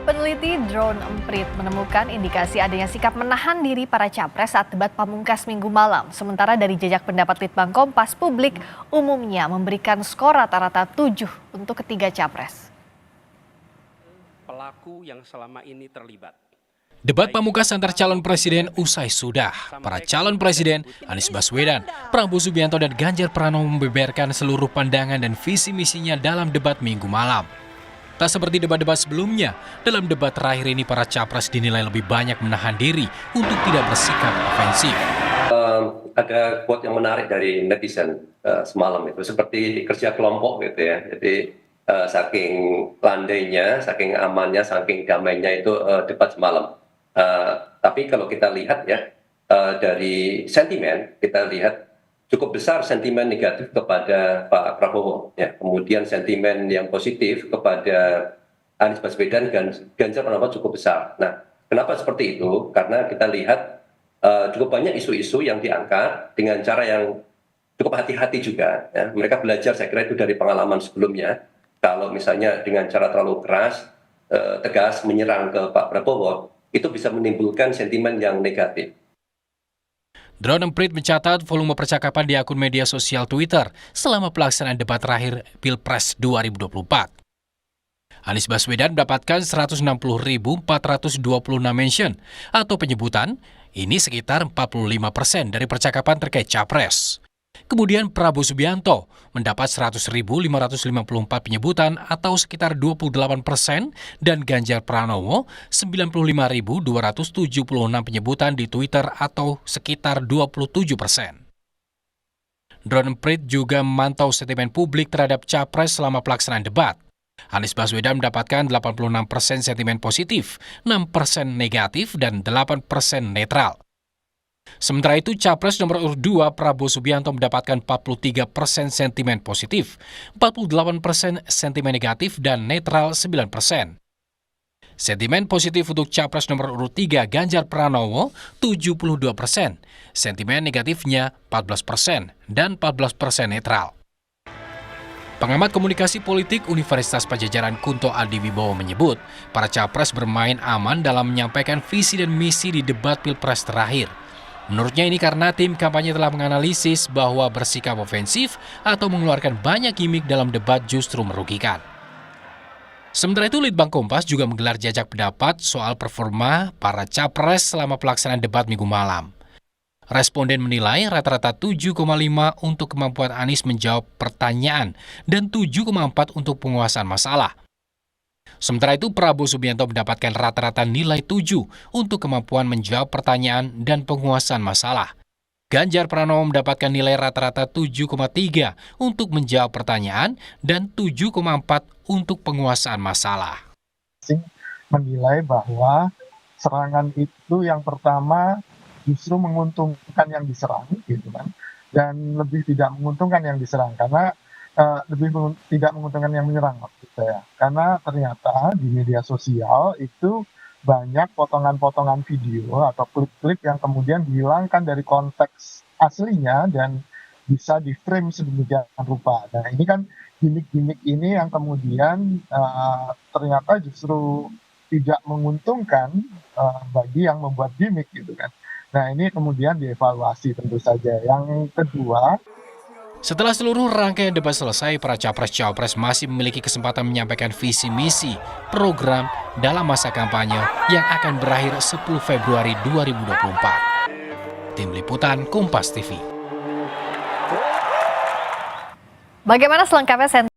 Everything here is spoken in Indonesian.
Peneliti drone Emprit menemukan indikasi adanya sikap menahan diri para capres saat debat pamungkas Minggu malam. Sementara dari jejak pendapat Litbang Kompas, publik umumnya memberikan skor rata-rata 7 untuk ketiga capres. Pelaku yang selama ini terlibat. Debat pamungkas antar calon presiden usai sudah. Para calon presiden Anies Baswedan, Prabowo Subianto, dan Ganjar Pranowo membeberkan seluruh pandangan dan visi misinya dalam debat Minggu malam. Tak seperti debat-debat sebelumnya, dalam debat terakhir ini para capres dinilai lebih banyak menahan diri untuk tidak bersikap ofensif. Ada quote yang menarik dari netizen semalam itu, seperti kerja kelompok gitu ya. Jadi saking landainya, saking amannya, saking damainya itu debat semalam. Tapi kalau kita lihat ya, dari sentimen, kita lihat cukup besar sentimen negatif kepada Pak Prabowo, ya. Kemudian sentimen yang positif kepada Anies Baswedan dan Ganjar Pranowo cukup besar. Nah, kenapa seperti itu? Karena kita lihat cukup banyak isu-isu yang diangkat dengan cara yang cukup hati-hati juga. Ya. Mereka belajar, saya kira itu dari pengalaman sebelumnya. Kalau misalnya dengan cara terlalu keras, tegas menyerang ke Pak Prabowo, itu bisa menimbulkan sentimen yang negatif. Drone Emprit mencatat volume percakapan di akun media sosial Twitter selama pelaksanaan debat terakhir Pilpres 2024. Anies Baswedan mendapatkan 160.426 mention atau penyebutan, ini sekitar 45% dari percakapan terkait capres. Kemudian Prabowo Subianto mendapat 100.554 penyebutan atau sekitar 28%, dan Ganjar Pranowo 95.276 penyebutan di Twitter atau sekitar 27%. Drone Emprit juga memantau sentimen publik terhadap capres selama pelaksanaan debat. Anies Baswedan mendapatkan 86% sentimen positif, 6% negatif, dan 8% netral. Sementara itu, capres nomor urut 2 Prabowo Subianto mendapatkan 43% sentimen positif, 48% sentimen negatif, dan netral 9%. Sentimen positif untuk capres nomor urut 3 Ganjar Pranowo 72%, sentimen negatifnya 14%, dan 14% netral. Pengamat komunikasi politik Universitas Padjadjaran Kunto Adiwibowo menyebut, para capres bermain aman dalam menyampaikan visi dan misi di debat Pilpres terakhir. Menurutnya ini karena tim kampanye telah menganalisis bahwa bersikap ofensif atau mengeluarkan banyak gimmick dalam debat justru merugikan. Sementara itu, Litbang Kompas juga menggelar jajak pendapat soal performa para capres selama pelaksanaan debat Minggu malam. Responden menilai rata-rata 7,5 untuk kemampuan Anies menjawab pertanyaan dan 7,4 untuk penguasaan masalah. Sementara itu, Prabowo Subianto mendapatkan rata-rata nilai 7 untuk kemampuan menjawab pertanyaan dan penguasaan masalah. Ganjar Pranowo mendapatkan nilai rata-rata 7,3 untuk menjawab pertanyaan dan 7,4 untuk penguasaan masalah. Menilai bahwa serangan itu yang pertama justru menguntungkan yang diserang, gitu kan, dan lebih tidak menguntungkan yang diserang karena tidak menguntungkan yang menyerang maksud saya. Karena ternyata di media sosial itu banyak potongan-potongan video atau klip-klip yang kemudian dihilangkan dari konteks aslinya dan bisa di-frame sedemikian rupa. Nah, ini kan gimmick-gimmick ini yang kemudian ternyata justru tidak menguntungkan bagi yang membuat gimmick, gitu kan. Nah, ini kemudian dievaluasi tentu saja. Yang kedua, setelah seluruh rangkaian debat selesai, para capres-cawapres masih memiliki kesempatan menyampaikan visi misi program dalam masa kampanye yang akan berakhir 10 Februari 2024. Tim Liputan Kompas TV. Bagaimana selengkapnya